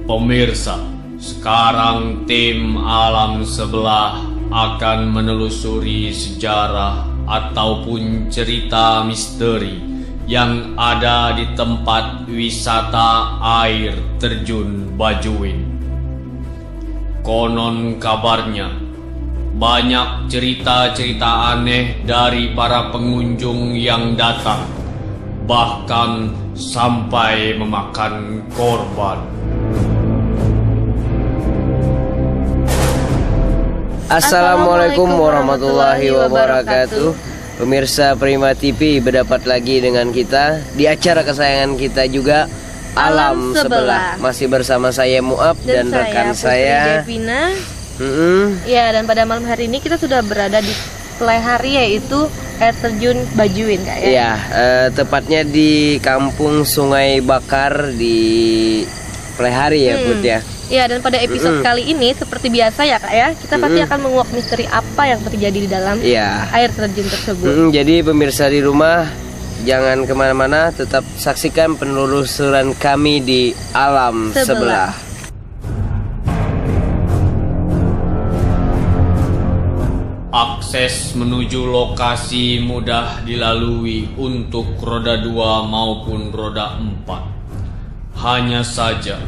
Pemirsa, sekarang tim alam sebelah akan menelusuri sejarah ataupun cerita misteri yang ada di tempat wisata air terjun Bajuin. Konon kabarnya, banyak cerita-cerita aneh dari para pengunjung yang datang, bahkan sampai memakan korban. Assalamualaikum warahmatullahi wabarakatuh. Pemirsa Prima TV, berdapat lagi dengan kita di acara kesayangan kita juga, Alam Sebelah. Masih bersama saya Muab dan rekan saya Devina. Ya, dan pada malam hari ini kita sudah berada di Plehari, yaitu air terjun Bajuin, Kak ya. Ya, tepatnya di Kampung Sungai Bakar di Plehari ya, Put ya. Ya, dan pada episode kali ini seperti biasa ya Kak ya, kita pasti akan menguak misteri apa yang terjadi di dalam air terjun tersebut. Jadi pemirsa di rumah, jangan kemana-mana, tetap saksikan penelusuran kami di Alam Sebelah. Akses menuju lokasi mudah dilalui untuk roda 2 maupun roda 4. Hanya saja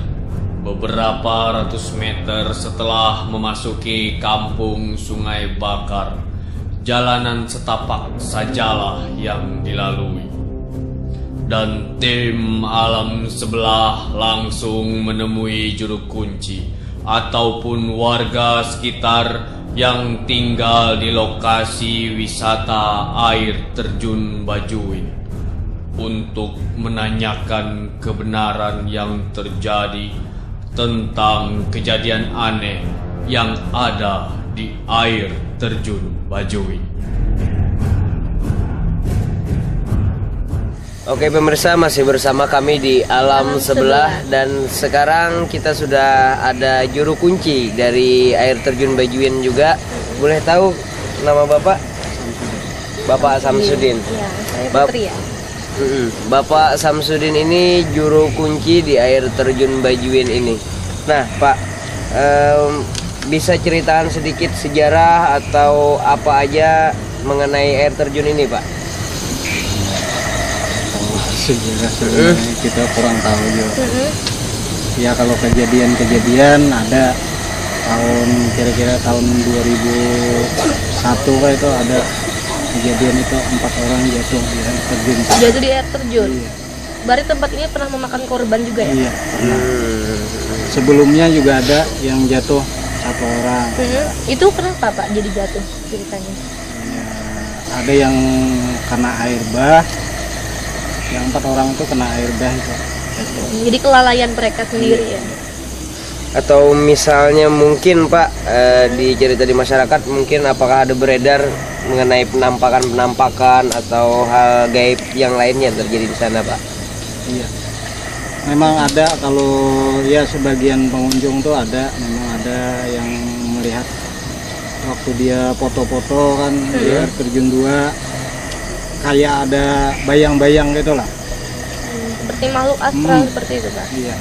beberapa ratus meter setelah memasuki kampung Sungai Bakar, jalanan setapak sajalah yang dilalui. Dan tim alam sebelah langsung menemui juru kunci ataupun warga sekitar yang tinggal di lokasi wisata air terjun Bajuin untuk menanyakan kebenaran yang terjadi tentang kejadian aneh yang ada di air terjun Bajuin. Oke pemirsa, masih bersama kami di Alam Sebelah. Dan sekarang kita sudah ada juru kunci dari air terjun Bajuin juga. Boleh tahu nama Bapak? Bapak Samsudin. Iya, saya Putri ya. Bapak Samsudin ini juru kunci di air terjun Bajuin ini. Nah Pak, bisa ceritakan sedikit sejarah atau apa aja mengenai air terjun ini Pak? Sejarah sebenarnya kita kurang tahu juga. Ya kalau kejadian ada kira-kira tahun 2001 itu ada kejadian itu 4 orang jatuh di air terjun. Jatuh di air terjun. Iya. Berarti tempat ini pernah memakan korban juga ya? Iya, pernah. Sebelumnya juga ada yang jatuh 1 orang. Itu kenapa Pak jadi jatuh ceritanya? Ya, ada yang kena air bah, yang 4 orang itu kena air bah itu. Jadi kelalaian mereka sendiri ya? Atau misalnya mungkin Pak, di cerita di masyarakat mungkin apakah ada beredar mengenai penampakan atau hal gaib yang lainnya terjadi di sana Pak? Iya, memang ada. Kalau ya sebagian pengunjung tuh memang ada yang melihat waktu dia foto-foto kan di air terjun 2 kayak ada bayang-bayang gitu lah. Seperti makhluk astral seperti itu Pak? Iya.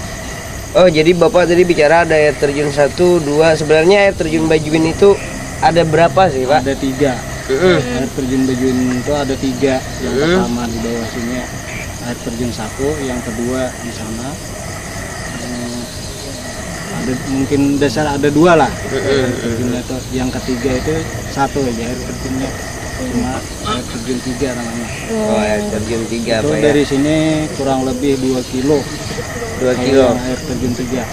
Oh jadi Bapak tadi bicara ada air terjun 1, 2. Sebenarnya air terjun Bajuin itu ada berapa sih Pak? Ada 3. Air terjun Bajuin itu ada 3. Yang pertama di bawah sini air terjun 1, yang kedua di sana ada mungkin dasar ada 2 lah. Air terjunnya itu yang ketiga itu 1 aja air terjunnya, cuma air terjun 3 namanya. Oh air terjun 3 itu Pak ya? dari sini kurang lebih 2 kilo. 2 kilo. Air terjun 3.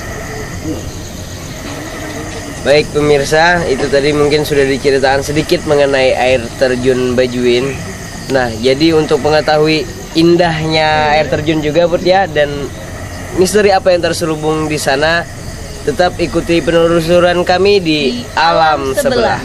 Baik pemirsa, itu tadi mungkin sudah diceritakan sedikit mengenai air terjun Bajuin. Nah, jadi untuk mengetahui indahnya air terjun juga Bud ya, dan misteri apa yang terselubung di sana, tetap ikuti penelusuran kami di Alam Sebelah.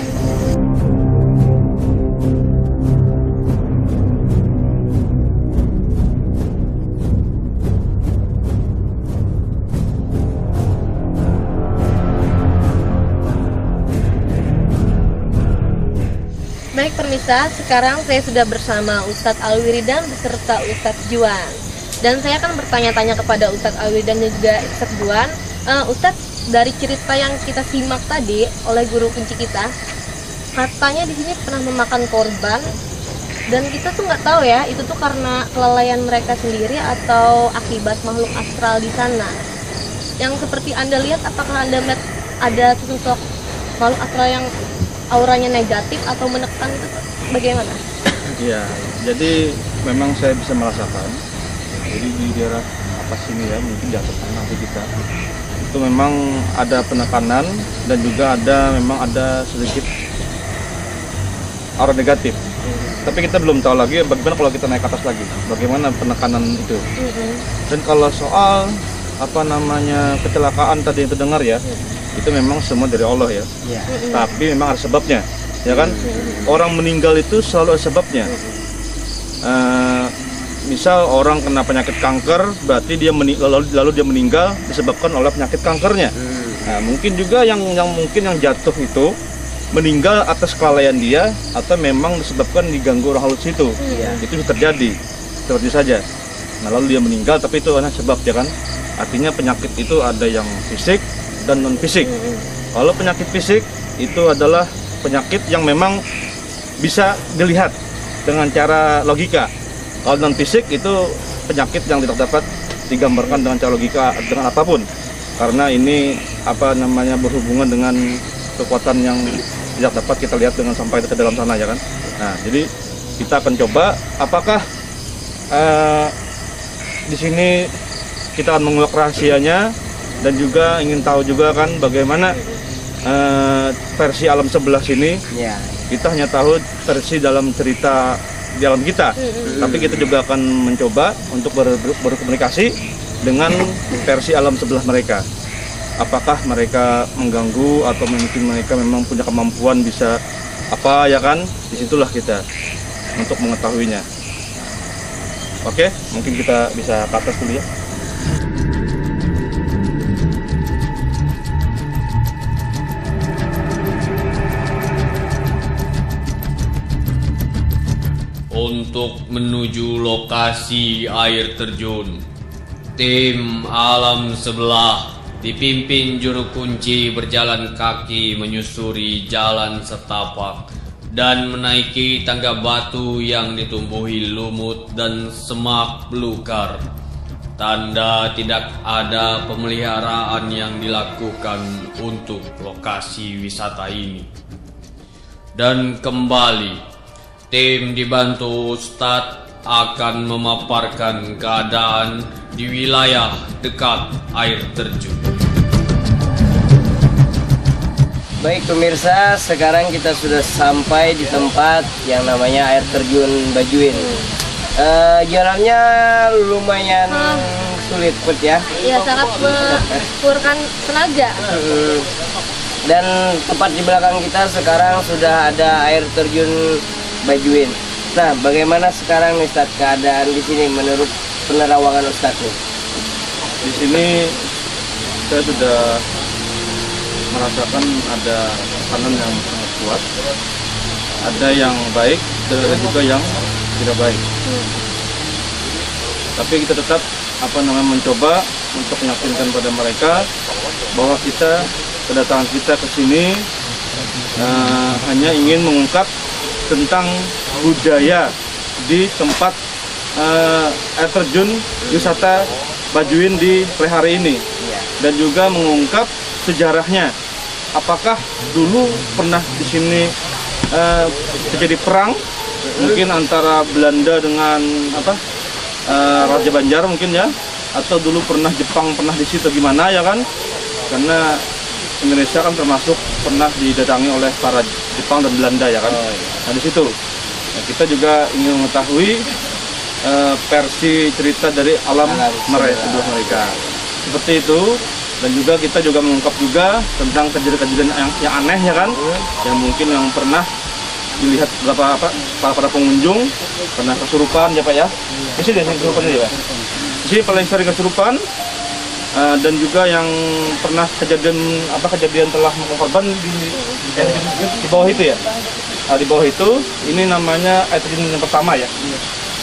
Baik pemirsa, sekarang saya sudah bersama Ustadz Alwiridan beserta Ustadz Juan. Dan saya akan bertanya-tanya kepada Ustadz Alwiridan dan juga Ustadz Juan. Ustadz, dari cerita yang kita simak tadi oleh guru kunci kita, katanya di sini pernah memakan korban. Dan kita tuh nggak tahu ya, itu tuh karena kelalaian mereka sendiri atau akibat makhluk astral di sana. Yang seperti Anda lihat, apakah Anda melihat ada sosok makhluk astral yang auranya negatif atau menekan, itu bagaimana? Iya, jadi memang saya bisa merasakan. Jadi di daerah atas sini ya, mungkin di atas nanti kita itu memang ada penekanan dan juga memang ada sedikit aura negatif. Tapi kita belum tahu lagi bagaimana kalau kita naik ke atas lagi, bagaimana penekanan itu. Dan kalau soal kecelakaan tadi yang terdengar ya, itu memang semua dari Allah ya. Tapi memang ada sebabnya, ya kan? Orang meninggal itu selalu ada sebabnya. Misal orang kena penyakit kanker, berarti dia lalu dia meninggal disebabkan oleh penyakit kankernya. Nah, mungkin juga yang jatuh itu meninggal atas kelalaian dia, atau memang disebabkan diganggu orang halus itu. Itu bisa terjadi, seperti saja. Nah, lalu dia meninggal, tapi itu hanya sebab, ya kan? Artinya penyakit itu ada yang fisik dan non fisik. Kalau penyakit fisik itu adalah penyakit yang memang bisa dilihat dengan cara logika. Kalau non fisik itu penyakit yang tidak dapat digambarkan dengan cara logika dengan apapun, karena ini berhubungan dengan kekuatan yang tidak dapat kita lihat dengan sampai ke dalam sana, ya kan. Nah, jadi kita akan coba apakah di sini kita akan menguak rahasianya, dan juga ingin tahu juga kan bagaimana versi alam sebelah sini. Kita hanya tahu versi dalam cerita di alam kita, tapi kita juga akan mencoba untuk berkomunikasi dengan versi alam sebelah mereka. Apakah mereka mengganggu atau mungkin mereka memang punya kemampuan bisa apa, ya kan? Disitulah kita untuk mengetahuinya. Oke, mungkin kita bisa ke atas dulu ya. Untuk menuju lokasi air terjun, tim Alam Sebelah dipimpin juru kunci berjalan kaki menyusuri jalan setapak dan menaiki tangga batu yang ditumbuhi lumut dan semak belukar. Tanda tidak ada pemeliharaan yang dilakukan untuk lokasi wisata ini. Dan kembali, tim dibantu Ustadz akan memaparkan keadaan di wilayah dekat air terjun. Baik pemirsa, sekarang kita sudah sampai di tempat yang namanya air terjun Bajuin. Jalannya lumayan sulit Put ya. Iya, sangat mengurangi tenaga. Dan tepat di belakang kita sekarang sudah ada air terjun Bajuin. Nah, bagaimana sekarang nih Ustadz keadaan di sini menurut penerawangan Ustadz nih? Di sini saya sudah merasakan ada tekanan yang sangat kuat, ada yang baik dan ada juga yang tidak baik. Tapi kita tetap mencoba untuk meyakinkan pada mereka bahwa kedatangan kita ke sini hanya ingin mengungkap tentang budaya di tempat air terjun wisata Bajuin di Plehari ini, dan juga mengungkap sejarahnya. Apakah dulu pernah di sini terjadi perang, mungkin antara Belanda dengan Raja Banjar mungkin ya, atau dulu pernah Jepang pernah di situ gimana, ya kan? Karena Indonesia kan termasuk pernah didatangi oleh para Jepang dan Belanda ya kan. Nah di situ kita juga ingin mengetahui versi cerita dari alam mereka. Seperti itu. Dan juga kita juga mengungkap juga tentang kejadian-kejadian yang aneh ya kan, yang mungkin yang pernah dilihat para pengunjung pernah kesurupan ya Pak ya. Di sini kesurupan ya Pak. Di sini paling sering kesurupan dan juga yang pernah kejadian telah mengorban di bawah itu ya. Di bawah itu ini namanya air terjun yang pertama ya.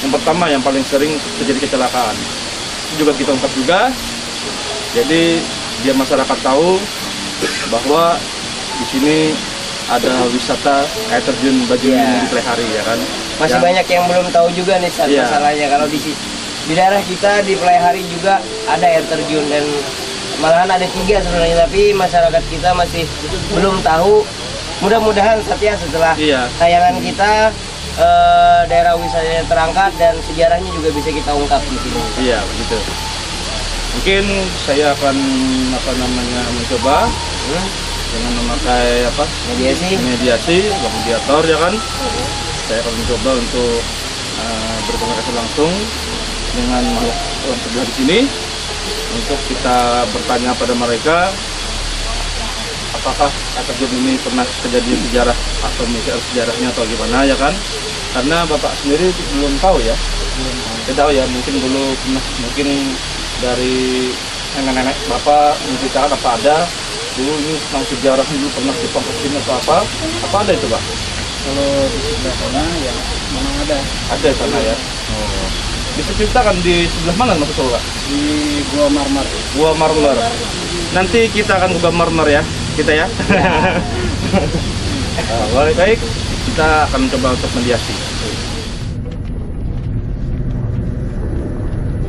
Yang pertama yang paling sering terjadi kecelakaan. Itu juga kita ungkap juga. Jadi biar masyarakat tahu bahwa di sini ada wisata air terjun Bajuin di Plehari ya kan. Masih banyak yang belum tahu juga nih Sat, masalahnya kalau di daerah kita di Plehari juga ada air terjun dan malahan ada 3 sebenarnya, tapi masyarakat kita masih belum tahu. Mudah-mudahan Satya setelah tayangan kita daerah wisatanya terangkat dan sejarahnya juga bisa kita ungkap di sini. Iya begitu. Mungkin saya akan mencoba dengan memakai mediator ya kan. Saya akan mencoba untuk berkomunikasi langsung dengan makhluk alam sebelah di sini untuk kita bertanya pada mereka apakah air terjun ini pernah kejadian sejarah atau mungkin sejarahnya atau gimana ya kan. Karena Bapak sendiri belum tahu ya. Tidak tahu ya, mungkin dulu mungkin dari nenek-nenek Bapak menceritakan apa ada dulu ini tentang sejarah dulu pernah Jepang kesini atau apa ada itu Pak? Kalau di sebelah sana ya memang ada di sana ya. Bisa ceritakan di sebelah mana maksud Pak? Di Gua Marmer. Gua Marmer. Nanti kita akan ke Gua Marmer ya, kita ya. Baik, kita akan coba untuk mediasi.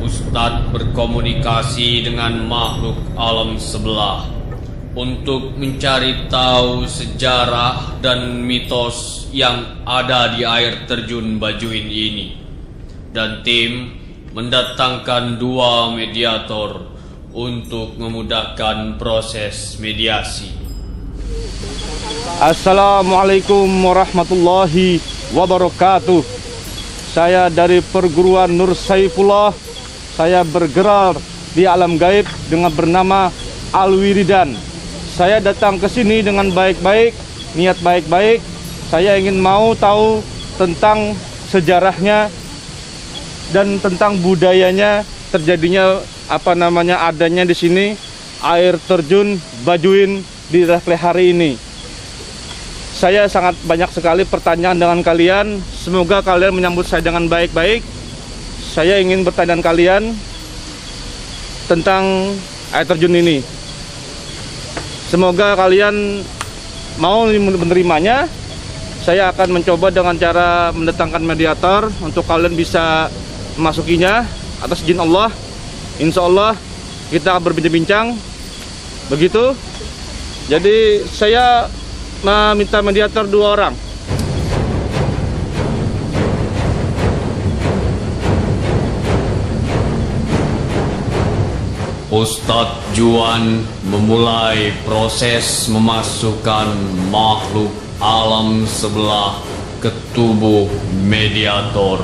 Ustadz berkomunikasi dengan makhluk alam sebelah untuk mencari tahu sejarah dan mitos yang ada di air terjun Bajuin ini. Dan tim mendatangkan 2 mediator untuk memudahkan proses mediasi. Assalamualaikum warahmatullahi wabarakatuh. Saya dari perguruan Nur Saifullah. Saya bergerak di alam gaib dengan bernama Alwiridan. Saya datang ke sini dengan baik-baik, niat baik-baik. Saya ingin mau tahu tentang sejarahnya dan tentang budayanya, terjadinya adanya di sini air terjun Bajuin di daerah Plehari ini. Saya sangat banyak sekali pertanyaan dengan kalian. Semoga kalian menyambut saya dengan baik-baik. Saya ingin bertanya dengan kalian tentang air terjun ini. Semoga kalian mau menerimanya. Saya akan mencoba dengan cara mendatangkan mediator untuk kalian bisa memasukinya atas izin Allah. Insya Allah kita akan berbincang-bincang. Begitu. Jadi saya meminta mediator 2 orang. Ustadz Juan memulai proses memasukkan makhluk alam sebelah ke tubuh mediator.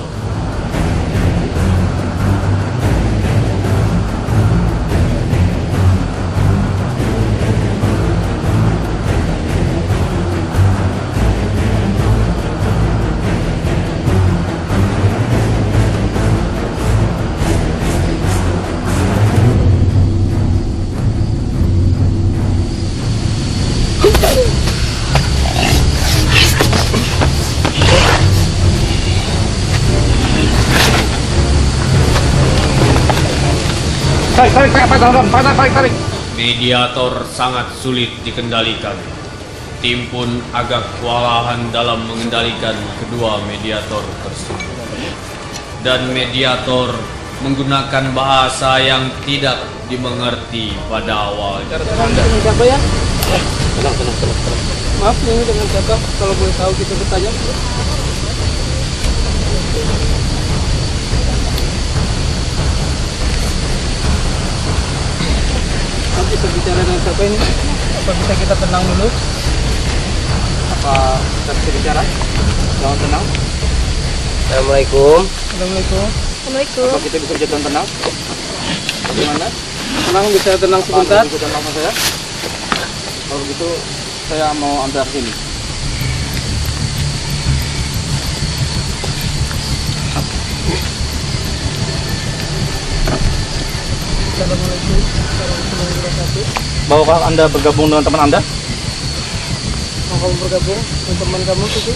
Tarik. Mediator sangat sulit dikendalikan. Tim pun agak kewalahan dalam mengendalikan kedua mediator tersebut. Dan mediator menggunakan bahasa yang tidak dimengerti pada awalnya. Siapa ya? Tenang. Maaf, ini dengan siapa? Kalau boleh tahu kita bertanya. Bisa bicara dengan siapa ini? Apa bisa kita tenang dulu? Apa kita bisa bicara? Jangan tenang. Assalamualaikum. Assalamualaikum. Assalamualaikum. Apa kita bisa berjalan tenang? Bagaimana? Tenang, bisa tenang sebentar. Bisa tenang sama saya? Kalau begitu saya mau antar sini. Assalamualaikum warahmatullahi wabarakatuh. Bahwa Anda bergabung dengan teman Anda? Mau kamu bergabung dengan teman kamu itu?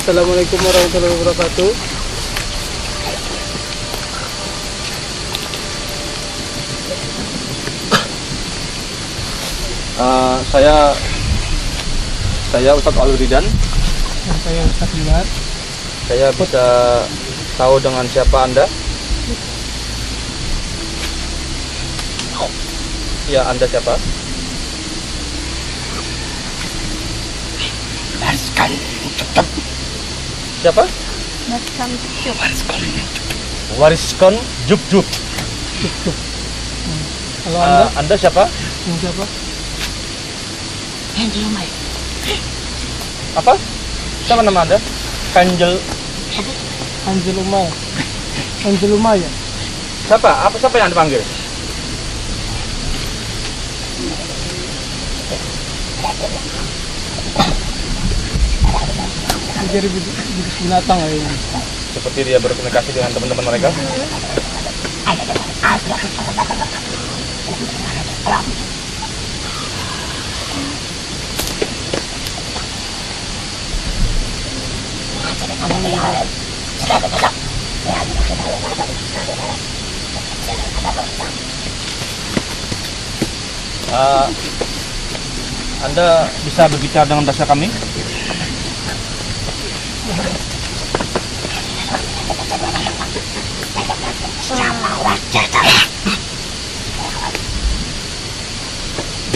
Assalamualaikum warahmatullahi wabarakatuh. Saya Ustadz Alwiridan. Saya Ustadz Juwan. Saya bisa tahu dengan siapa Anda? Ya, Anda siapa? Siapa? Wariskon Jup. Kalau Anda, Anda siapa? siapa? Apa? Siapa nama Anda? Kanjel. Angel Umaya. Siapa yang Anda panggil? Jadi bisnis binatang kayaknya. Seperti dia berkomunikasi dengan teman-teman mereka. Anda bisa berbicara dengan bahasa kami?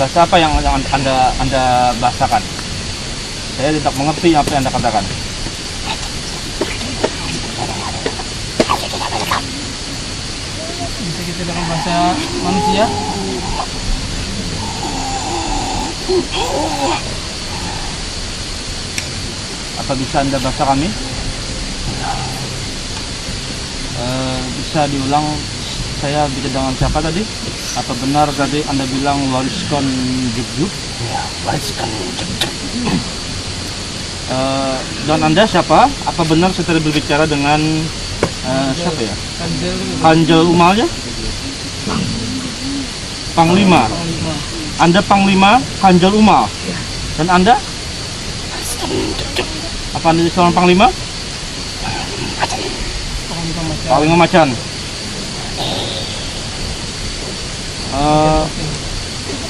Bahasa apa yang Anda bahasakan? Saya tidak mengerti apa yang Anda katakan. Bisa kita dengan bahasa manusia. Apa bisa Anda bahasa kami? Bisa diulang, saya bicara dengan siapa tadi? Apa benar tadi Anda bilang Wariskon Jup? Ya, Wariskon Jup. Dan Anda siapa? Apa benar saya tadi berbicara dengan siapa ya? Kanjel Umal ya? Panglima. Anda Panglima Kanjel Umal. Dan Anda? Apa Anda seorang Panglima? Panglima Macan.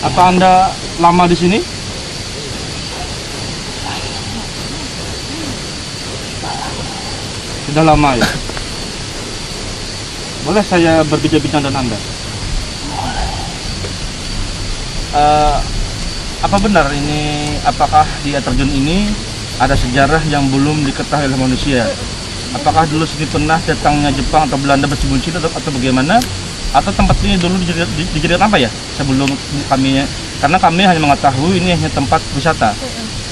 Apa Anda lama di sini? Sudah lama ya? Boleh saya berbincang-bincang dengan Anda? Apa benar ini, apakah di air terjun ini ada sejarah yang belum diketahui oleh manusia? Apakah dulu sini pernah datangnya Jepang atau Belanda berkecimpung atau bagaimana? Atau tempat ini dulu dijadikan apa ya sebelum kami, karena kami hanya mengetahui ini hanya tempat wisata.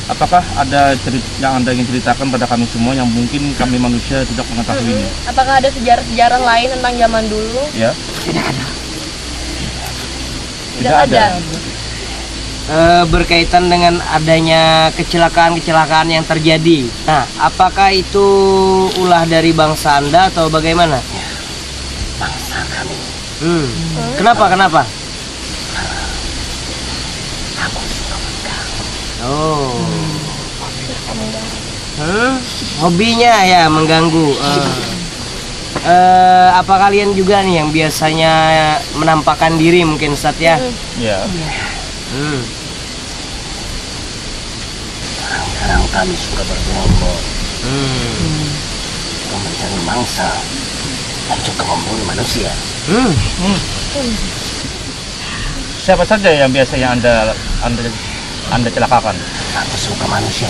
Apakah ada cerita yang Anda ingin ceritakan pada kami semua yang mungkin kami manusia tidak mengetahuinya? Apakah ada sejarah-sejarah lain tentang zaman dulu? Ya. Tidak ada. Berkaitan dengan adanya kecelakaan-kecelakaan yang terjadi. Nah, apakah itu ulah dari bangsa Anda atau bagaimana? Bangsa kami. Kenapa? Oh. Hobinya ya mengganggu. Apa kalian juga nih yang biasanya menampakkan diri mungkin Ustadz ya? Ya. Sekarang kami sudah bergerombol sudah mencari mangsa dan juga membunuh manusia. Siapa saja yang biasanya Anda celakakan? Aku suka manusia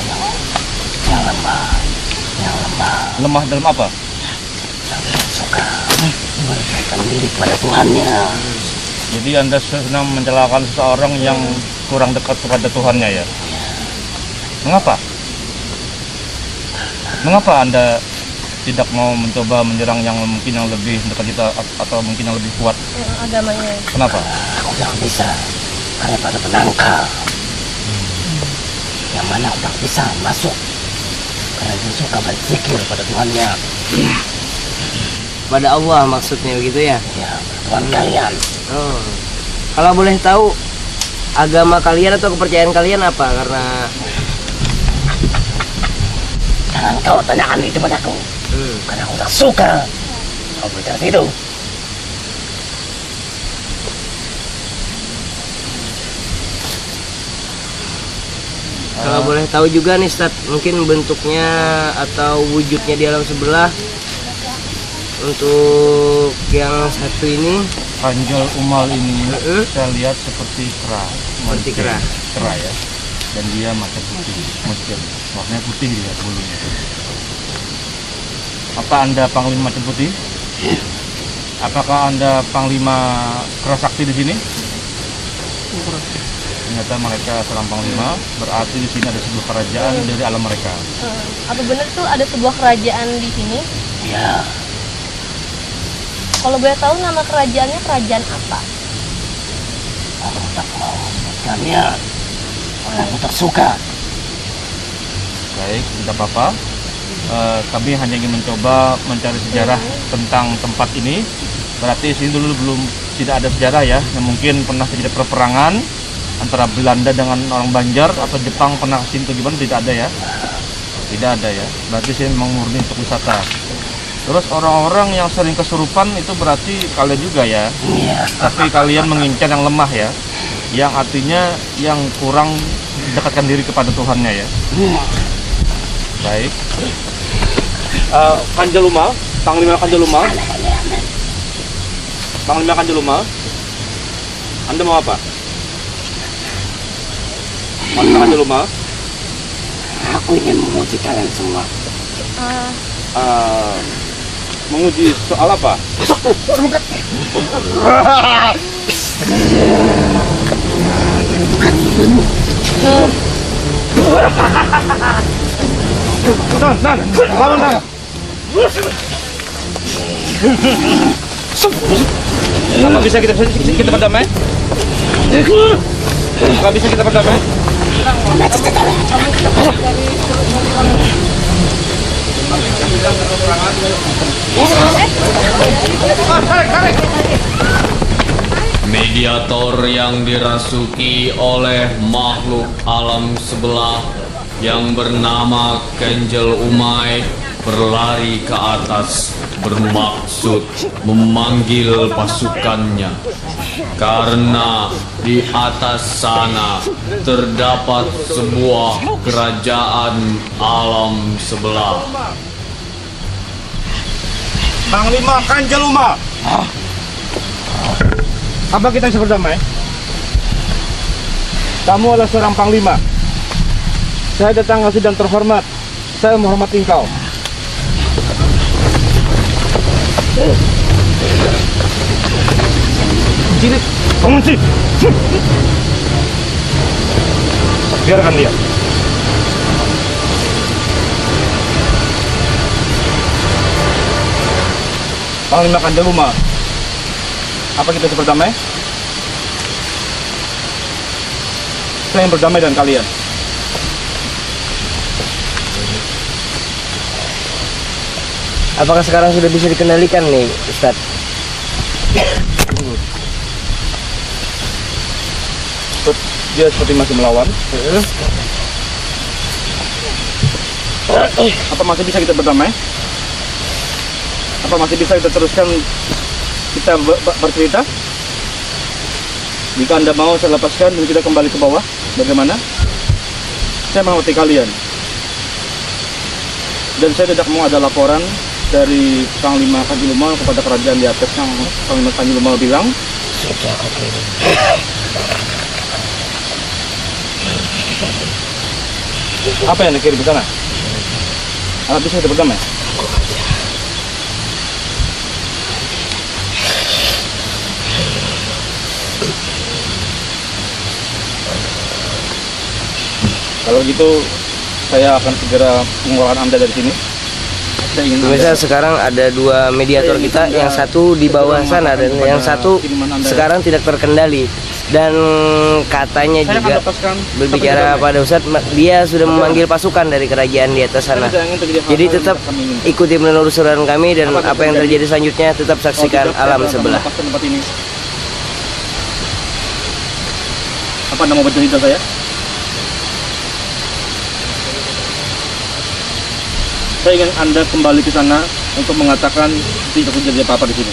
yang lemah Lemah dalam apa? Suka mendekatkan diri pada Tuhannya. Jadi Anda senang mencelakakan seseorang yang kurang dekat kepada Tuhannya ya? Mengapa? Mengapa Anda tidak mau mencoba menyerang yang mungkin yang lebih dekat kita atau mungkin yang lebih kuat? Agamanya. Kenapa? Aku tidak bisa karena pada penangkal. Yang mana aku tak bisa masuk karena dia suka berzikir pada Tuhannya. Pada Allah maksudnya begitu ya? Ya, Tuhan kalian. Oh. Kalau boleh tahu agama kalian atau kepercayaan kalian apa? Karena Jangan kau tanyakan itu padaku. Karena aku tak suka kau berbicara itu. kalau boleh tahu juga nih Ustaz, mungkin bentuknya atau wujudnya di alam sebelah untuk yang satu ini Kanjel Umal ini saya lihat seperti kera. Seperti kera. Kera ya. Dan dia mata putih, muslim. Warnanya putih dia bulunya. Apa Anda Panglima Mata Putih? Apakah Anda Panglima Kerasakti di sini? Ternyata mereka seorang panglima, berarti di sini ada sebuah kerajaan dari alam mereka. Apa benar tuh ada sebuah kerajaan di sini? Ya, Kalau boleh tahu nama kerajaannya kerajaan apa? aku tak mau menyebutkannya. Aku tak suka. Baik, tidak apa-apa. Kami hanya ingin mencoba mencari sejarah tentang tempat ini. Berarti sini dulu belum tidak ada sejarah ya. Yang mungkin pernah terjadi peperangan antara Belanda dengan orang Banjar atau Jepang pernah kesini atau gimana, tidak ada ya. Tidak ada ya. Berarti sini memang murni untuk wisata. Terus orang-orang yang sering kesurupan itu berarti kalian juga ya. Tapi kalian mengincar yang lemah ya. Yang artinya yang kurang dekatkan diri kepada Tuhannya ya. Baik. Kanjelumal, Panglima Kanjelumal. Panglima Kanjelumal. Anda mau apa? Panglima Kanjelumal. Aku ingin menguji kalian semua. Menguji soal apa? Nan, bangun Nan. Apa bisa kita berdamai? Apa bisa kita berdamai? Mediator yang dirasuki oleh makhluk alam sebelah yang bernama Kanjel Umay berlari ke atas bermaksud memanggil pasukannya karena di atas sana terdapat sebuah kerajaan alam sebelah. Panglima Kanjeluma. Apa kita bisa berdamai? Kamu adalah seorang panglima. Saya datang ke sidang terhormat. Saya menghormati engkau. Jilid, pengunci. Biarkan dia. Panglima Kanjeluma. Apa kita bisa berdamai? Saya yang berdamai dengan kalian. apakah sekarang sudah bisa dikendalikan nih Ustadz? Dia seperti masih melawan. Apa masih bisa kita berdamai? Apa masih bisa kita teruskan kita bercerita? Jika Anda mau, saya lepaskan dan kita kembali ke bawah. Bagaimana? Saya mengerti kalian. Dan saya tidak mau ada laporan dari Panglima Kanjeluma kepada kerajaan di atas yang Panglima Kanjeluma bilang. Sudah, oke. Apa yang dikirim ke sana? Alat bisa kita pegang ya? Kalau gitu saya akan segera mengeluarkan Anda dari sini. Saya ingin Pemirsa, sekarang ada dua mediator kita, yang satu di bawah sana dan yang satu sekarang tidak terkendali. Dan katanya saya akan juga lepaskan berbicara pada Ustadz, dia sudah memanggil pasukan dari kerajaan di atas sana. Jadi tetap ikuti penelusuran kami dan apa yang terjadi selanjutnya tetap saksikan alam sebelah. Tempat ini. Apa nama bercerita saya? Saya ingin Anda kembali ke sana untuk mengatakan tidak terjadi apa-apa di sini.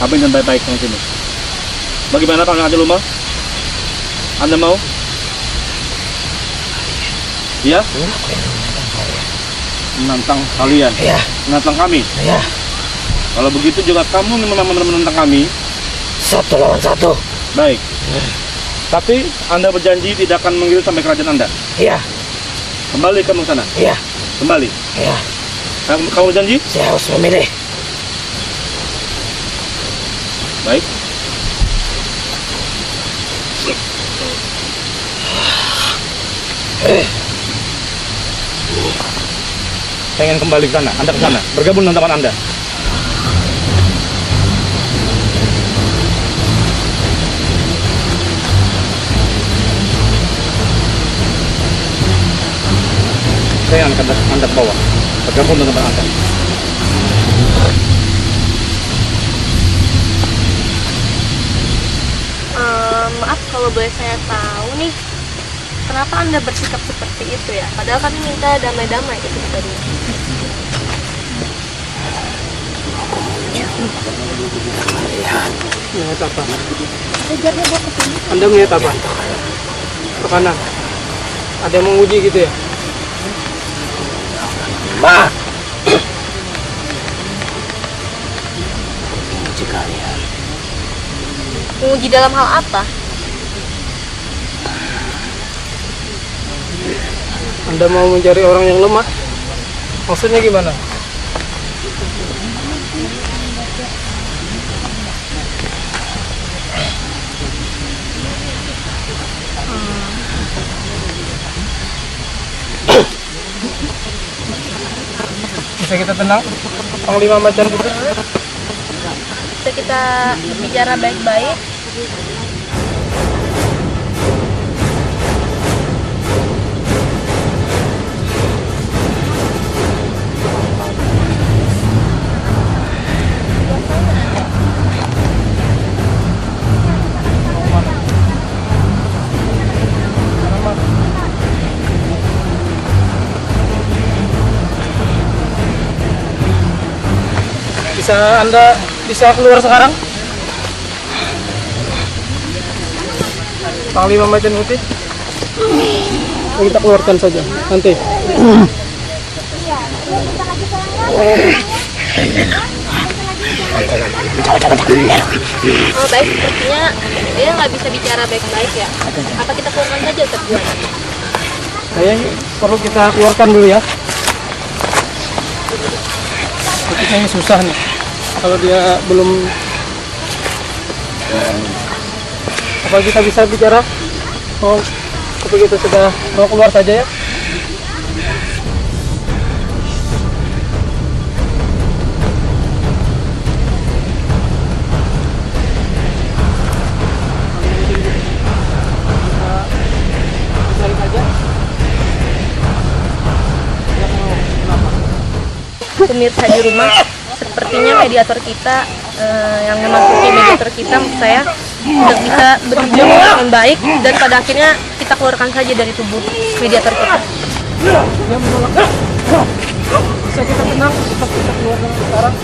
Kami dan baik-baik di sini. Bagaimana Pak Ngati Lumah? Anda mau? Ya? Menantang kalian? Ya. Menantang kami? Ya. Kalau begitu juga kamu memang menantang kami. 1 lawan 1. Baik. Tapi Anda berjanji tidak akan mengirim sampai kerajaan Anda. Iya. Kembali kamu ke sana. Iya. Kembali. Iya. Kamu berjanji? Saya harus memilih. Baik. Saya ingin kembali ke sana. Anda ke sana. Bergabung dengan teman Anda. Saya akan Anda bawa. Bergabung dengan teman Anda. Maaf kalau boleh saya tahu nih, kenapa Anda bersikap seperti itu ya? Padahal kami minta damai-damai itu tadi. Melihat apa? Anda melihat apa? Ke kanan. Ada yang menguji gitu ya? Ma. Uji kalian. Menguji dalam hal apa? Anda mau mencari orang yang lemah? Maksudnya gimana? Bisa kita tenang? Panglima Macan Putih. Bisa kita bicara baik-baik? Anda bisa keluar sekarang? Panglima Macan Putih. Kita keluarkan saja nanti. Oh baik, sepertinya dia nggak bisa bicara baik-baik ya. Apa kita keluarkan saja Ustaz Juan? Kayaknya perlu kita keluarkan dulu ya. Tapi kayaknya susah nih. Kalau dia belum, apa kita bisa bicara? Oh, tapi kita sudah mau keluar saja ya. Pemirsa di rumah, sepertinya mediator kita yang memasuki mediator kita, maksud saya tidak bisa berujung dengan baik dan pada akhirnya kita keluarkan saja dari tubuh mediator kita. Dia menolak. Bisa kita tenang, bisa kita keluarkan sekarang.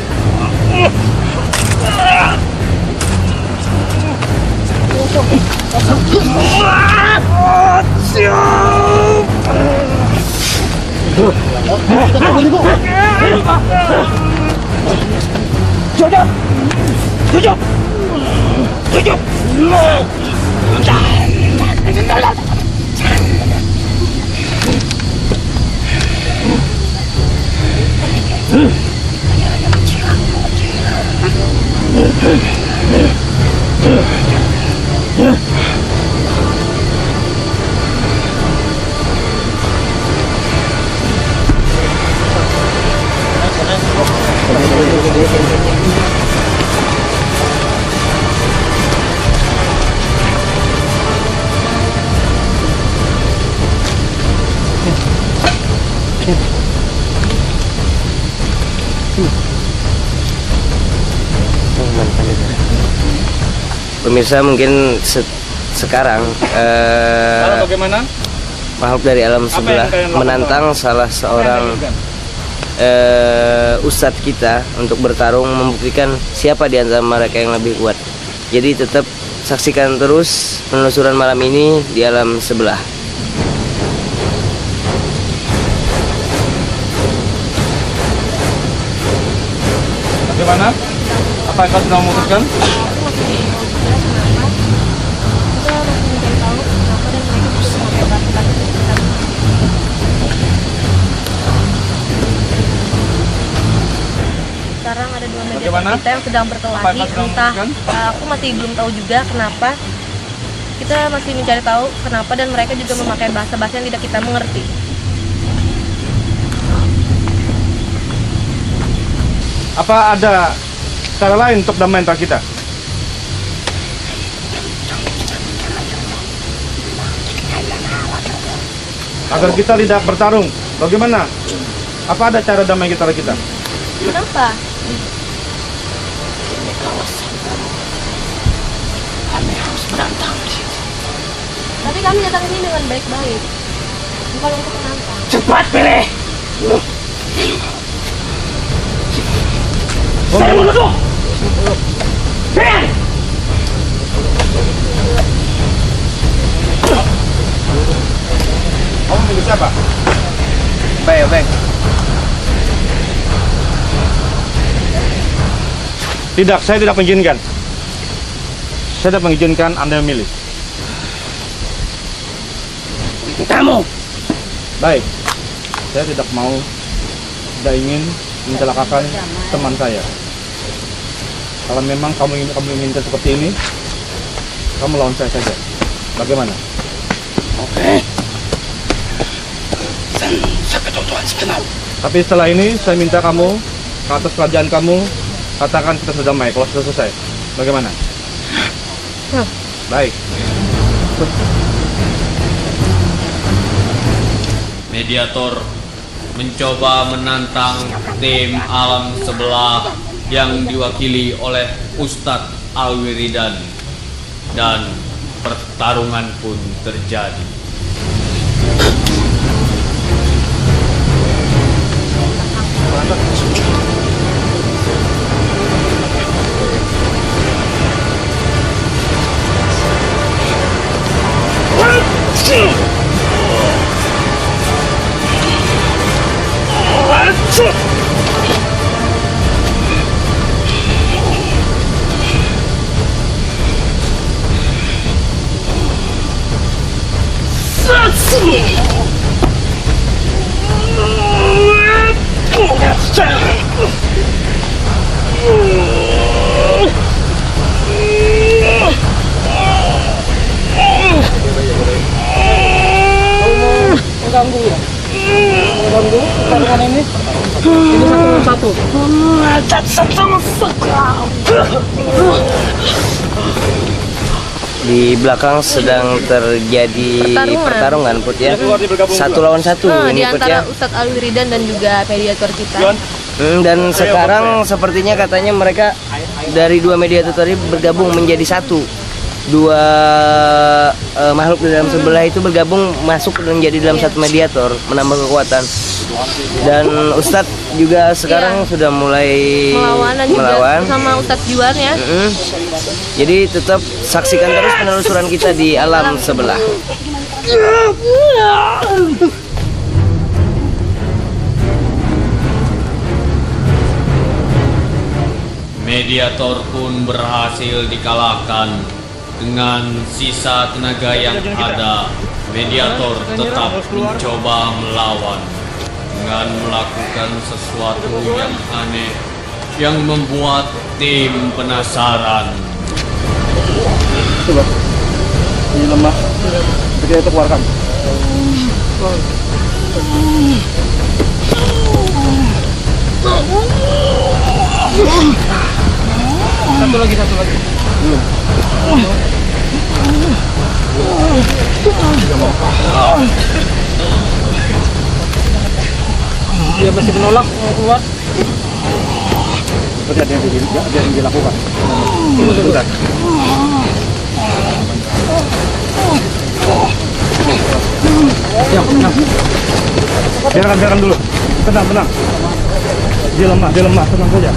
Pemirsa, mungkin sekarang Lalu bagaimana? makhluk dari alam yang sebelah kalian lakukan? menantang salah seorang ustadz kita untuk bertarung membuktikan siapa di antara mereka yang lebih kuat. Jadi tetap saksikan terus penelusuran malam ini di alam sebelah. Bagaimana? Apa yang kau sudah memutuskan? Sekarang ada dua media Bagaimana? kita yang sedang Apa berkelahi. yang sedang Entah memutuskan? aku masih belum tahu juga kenapa. Kita masih mencari tahu kenapa, dan mereka juga memakai bahasa-bahasa yang tidak kita mengerti. Apa ada cara lain untuk damai antara kita? Agar kita tidak bertarung, bagaimana? Apa ada cara damai antara kita? Kenapa? Kami harus menantang di situ. Tapi kami datang ini dengan baik-baik, bukan untuk menantang. Cepat pilih. Saya menuduh. Pilih. Kamu milih siapa? Baik. Tidak, saya tidak mengizinkan. Saya tidak mengizinkan Anda memilih. Kamu. Baik, saya tidak mau, tidak ingin mencelakakan teman saya. Kalau memang kamu inginkan seperti ini, kamu lawan saya saja. Bagaimana? Oke. Dan saya ketutupan sebenarnya. Tapi setelah ini saya minta kamu ke atas kerajaan kamu, katakan kita sudah damai kalau sudah selesai. Bagaimana? Baik. Mediator mencoba menantang tim alam sebelah yang diwakili oleh Ustadz Alwiridan, dan pertarungan pun terjadi. Mengganggu ya? Mengganggu pertarungan ini? Ini satu. Di belakang sedang terjadi pertarungan Put ya. Satu lawan satu Di ini Put antara ya. Ustadz Alwiridan dan juga mediator kita. Dan sekarang sepertinya katanya mereka dari dua mediator tadi bergabung menjadi satu. Dua makhluk di dalam sebelah itu bergabung masuk menjadi dalam satu mediator, menambah kekuatan. Dan Ustadz juga sekarang sudah mulai Melawan dan juga sama Ustadz Juan ya. Jadi tetap saksikan terus penelusuran kita di alam sebelah. Mediator pun berhasil dikalahkan. Dengan sisa tenaga yang ada, Mediator tetap mencoba melawan dengan melakukan sesuatu yang aneh. yang membuat tim penasaran. Coba. Ini lemah. Kita itu keluarkan. Satu lagi. Dia masih menolak mau keluar. Berarti ada yang dilakukan. Bentar. Biarkan dulu. Tenang. Dia lemah, tenang saja.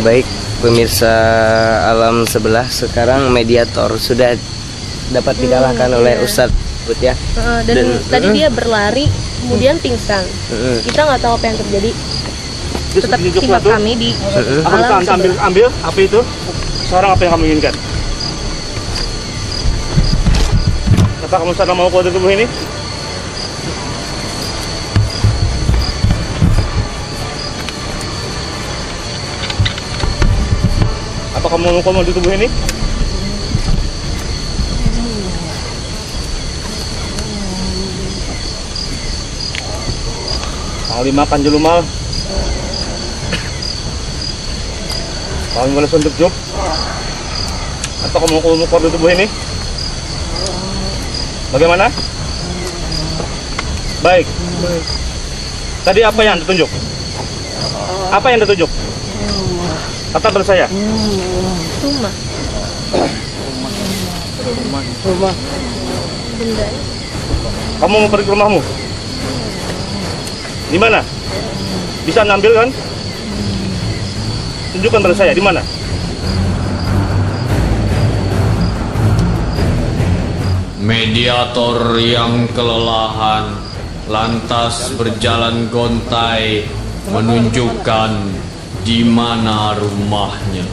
Baik pemirsa alam sebelah, sekarang mediator sudah dapat dikalahkan oleh Ustadz Put ya. Dan tadi dia berlari kemudian pingsan. Kita nggak tahu apa yang terjadi. Tetap simak kami di alam sebelah. Ambil apa itu? Sekarang apa yang kamu inginkan? Apa kamu sadar mau keluar dari tubuh ini? Apa kamu mau keluar dari tubuh ini? Kali makan jelumal. Kamu boleh suntuk Job. Atau kamu mau keluar dari tubuh ini? Bagaimana? Baik. Tadi apa yang ditunjuk? Apa yang ditunjuk? Kata pada saya. Rumah. Benda. Kamu mau pergi ke rumahmu? Di mana? Bisa ngambil kan? Tunjukkan pada saya di mana. Mediator yang kelelahan lantas berjalan gontai menunjukkan di mana rumahnya.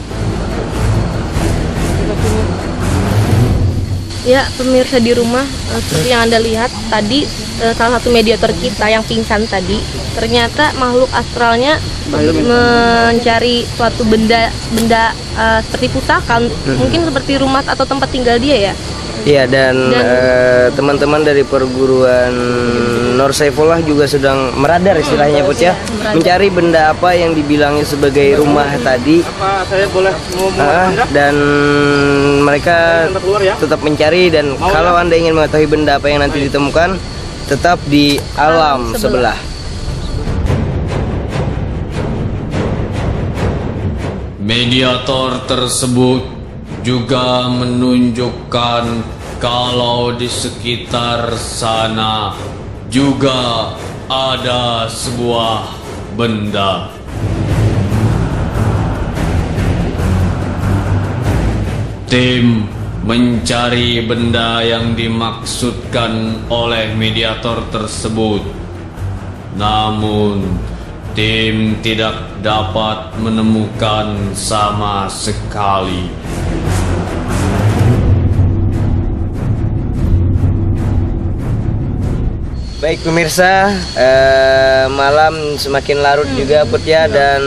Ya, pemirsa di rumah, seperti yang Anda lihat tadi, salah satu mediator kita yang pingsan tadi, ternyata makhluk astralnya mencari suatu benda seperti pusaka, mungkin seperti rumah atau tempat tinggal dia ya. Iya, dan teman-teman dari perguruan Nur Saifullah juga sedang meradar istilahnya Put ya, mencari benda apa yang dibilangnya sebagai rumah tadi. Apa saya boleh Dan mereka tetap mencari, dan kalau Anda ingin mengetahui benda apa yang nanti ditemukan, tetap di alam sebelah. Mediator tersebut juga menunjukkan kalau di sekitar sana juga ada sebuah benda. Tim mencari benda yang dimaksudkan oleh mediator tersebut. Namun, tim tidak dapat menemukan sama sekali. Baik pemirsa, malam semakin larut juga Put ya, dan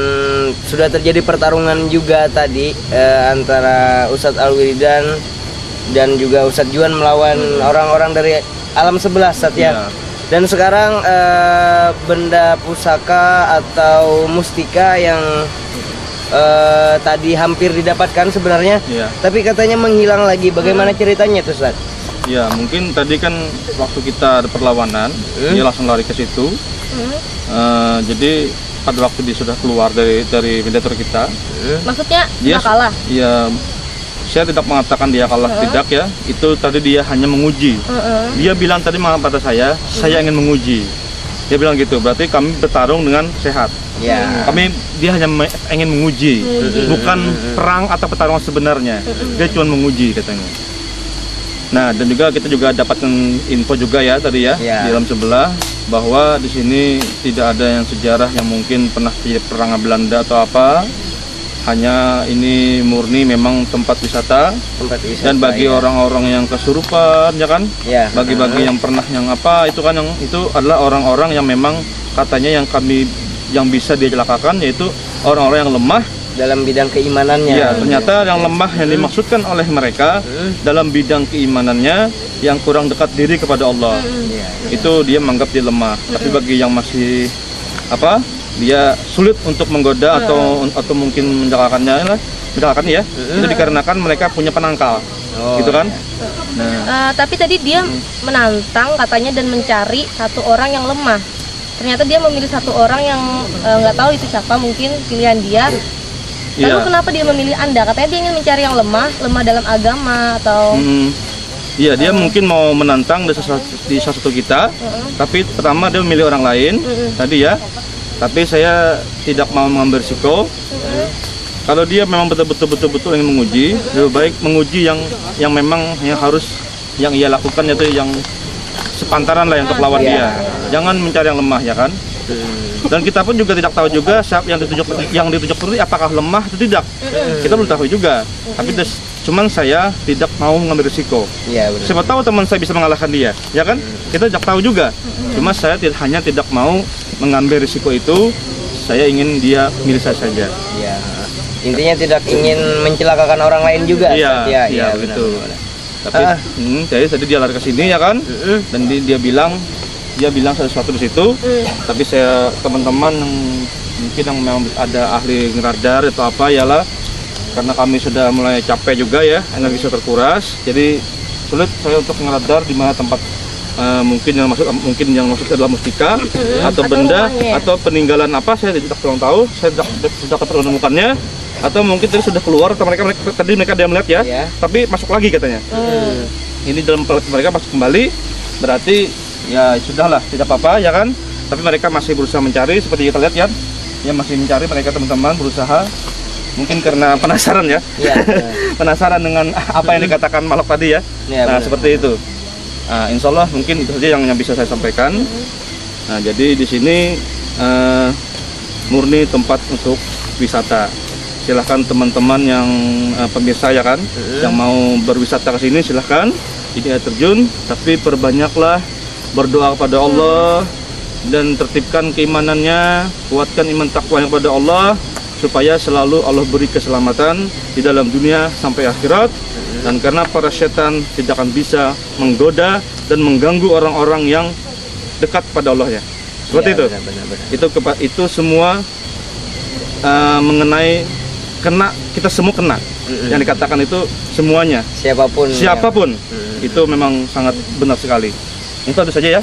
sudah terjadi pertarungan juga tadi antara Ustadz Alwiridan dan juga Ustadz Juan melawan orang-orang dari alam sebelah Ustadz ya. Dan sekarang benda pusaka atau mustika yang tadi hampir didapatkan sebenarnya, tapi katanya menghilang lagi. Bagaimana ceritanya tuh Ustadz? Ya, mungkin tadi kan waktu kita ada perlawanan, dia langsung lari ke situ. Jadi pada waktu dia sudah keluar dari mediator kita, Maksudnya dia kalah? Ya, saya tidak mengatakan dia kalah, tidak ya. Itu tadi dia hanya menguji. Dia bilang tadi pada saya ingin menguji. Dia bilang gitu, berarti kami bertarung dengan sehat. Dia hanya ingin menguji, bukan perang atau pertarungan sebenarnya. Dia cuma menguji katanya. Nah, dan juga kita juga dapatkan info juga ya tadi ya, di alam sebelah bahwa di sini tidak ada yang sejarah yang mungkin pernah terjadi perang Belanda atau apa. Hanya ini murni memang tempat wisata. Tempat wisata. Dan bagi ya. orang-orang yang kesurupan, ya kan? Ya. Bagi-bagi yang pernah yang apa itu kan, yang itu adalah orang-orang yang memang katanya yang bisa dicelakakan, yaitu orang-orang yang lemah dalam bidang keimanannya. Iya, ternyata yang lemah yang dimaksudkan oleh mereka dalam bidang keimanannya, yang kurang dekat diri kepada Allah. Itu dia menganggap dia lemah. Tapi bagi yang masih apa? Dia sulit untuk menggoda atau mungkin mencelakakannya ya. Itu dikarenakan mereka punya penangkal. Gitu kan? Nah, Tapi tadi dia menantang katanya dan mencari satu orang yang lemah. Ternyata dia memilih satu orang yang nggak tahu itu siapa, mungkin pilihan dia. Lalu iya. kenapa dia memilih Anda? Katanya dia ingin mencari yang lemah dalam agama atau Iya, dia mungkin mau menantang di salah satu kita, tapi pertama dia memilih orang lain tadi ya. Tapi saya tidak mau mengambil risiko. Kalau dia memang betul-betul ingin menguji, lebih baik menguji yang memang yang ia lakukan, yaitu yang sepantaran lah yang untuk lawan dia. Jangan mencari yang lemah, ya kan? Dan kita pun juga tidak tahu juga siapa yang ditujuk itu apakah lemah atau tidak. Kita belum tahu juga. Tapi cuman saya tidak mau mengambil risiko. Iya, benar. Siapa tahu teman saya bisa mengalahkan dia, ya kan? Kita tidak tahu juga. Cuma saya hanya tidak mau mengambil risiko itu. Saya ingin dia milik saya saja. Iya. Intinya tidak ingin mencelakakan orang lain juga. Iya, Iya, begitu. benar. Tapi jadi tadi dia lari ke sini, ya kan? Dan dia bilang sesuatu di situ. Tapi teman-teman mungkin yang memang ada ahli ngeradar atau apa, yalah, karena kami sudah mulai capek juga ya, energi sudah terkuras, jadi sulit saya untuk ngeradar di mana tempat mungkin yang maksud adalah mustika atau benda rumahnya. atau peninggalan apa, saya tidak kurang tahu, saya tidak menemukannya, atau mungkin tadi sudah keluar atau mereka dia melihat ya, tapi masuk lagi katanya. Ini dalam mereka masuk kembali, berarti ya sudahlah, tidak apa-apa, ya kan? Tapi mereka masih berusaha mencari, seperti kita lihat ya, masih mencari mereka, teman-teman berusaha, mungkin karena penasaran ya. Penasaran dengan apa yang dikatakan makhluk tadi ya. Nah, seperti itu. Nah, insya Allah mungkin itu saja yang bisa saya sampaikan. Nah, jadi di sini murni tempat untuk wisata. Silahkan teman-teman yang pemirsa, ya kan, yang mau berwisata ke sini silahkan. Ini air terjun, tapi perbanyaklah berdoa kepada Allah dan tertibkan keimanannya, kuatkan iman takwanya kepada Allah, supaya selalu Allah beri keselamatan di dalam dunia sampai akhirat. Dan karena para setan tidak akan bisa menggoda dan mengganggu orang-orang yang dekat pada Allah ya. Seperti itu. Benar. Itu semua mengenai kita semua kena. Yang dikatakan itu semuanya. Siapapun. Itu memang sangat benar sekali. Itu saja ya.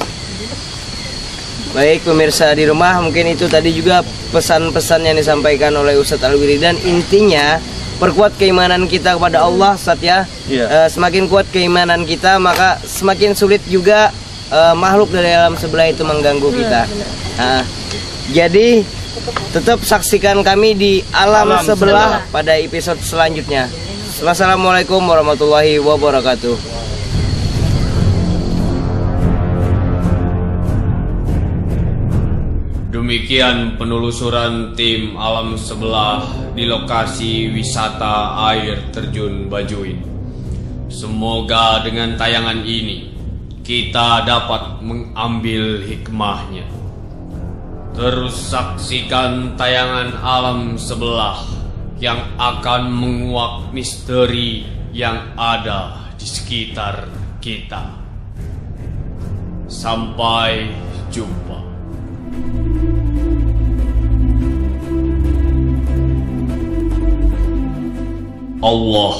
Baik pemirsa di rumah, mungkin itu tadi juga pesan-pesan yang disampaikan oleh Ustadz Alwiridan. Intinya perkuat keimanan kita kepada Allah, Ustadz ya. Semakin kuat keimanan kita, maka semakin sulit juga makhluk dari alam sebelah itu mengganggu kita. Jadi tetap saksikan kami di alam sebelah pada episode selanjutnya. Wassalamualaikum warahmatullahi wabarakatuh. Demikian penelusuran tim alam sebelah di lokasi wisata air terjun Bajuin. Semoga dengan tayangan ini kita dapat mengambil hikmahnya. Terus saksikan tayangan alam sebelah yang akan menguak misteri yang ada di sekitar kita. Sampai jumpa. Allah,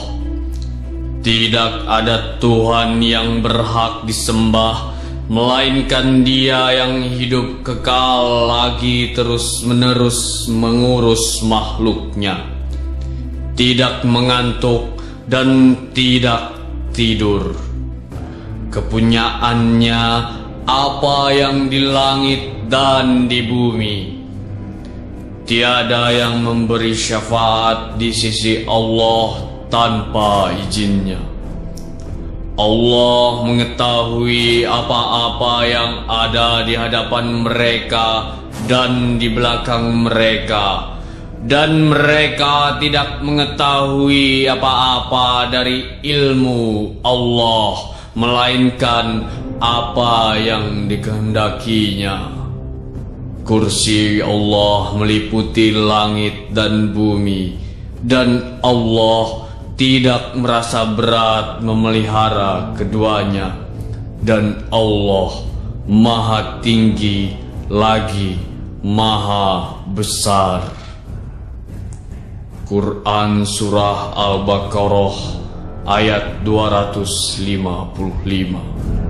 tidak ada Tuhan yang berhak disembah melainkan Dia yang hidup kekal lagi terus-menerus mengurus makhluknya, tidak mengantuk dan tidak tidur. Kepunyaannya apa yang di langit dan di bumi. Tiada yang memberi syafaat di sisi Allah tanpa izinnya. Allah mengetahui apa-apa yang ada di hadapan mereka dan di belakang mereka, dan mereka tidak mengetahui apa-apa dari ilmu Allah melainkan apa yang dikehendakinya. Kursi Allah meliputi langit dan bumi, dan Allah tidak merasa berat memelihara keduanya, dan Allah Maha Tinggi lagi Maha Besar. Quran Surah Al-Baqarah ayat 255.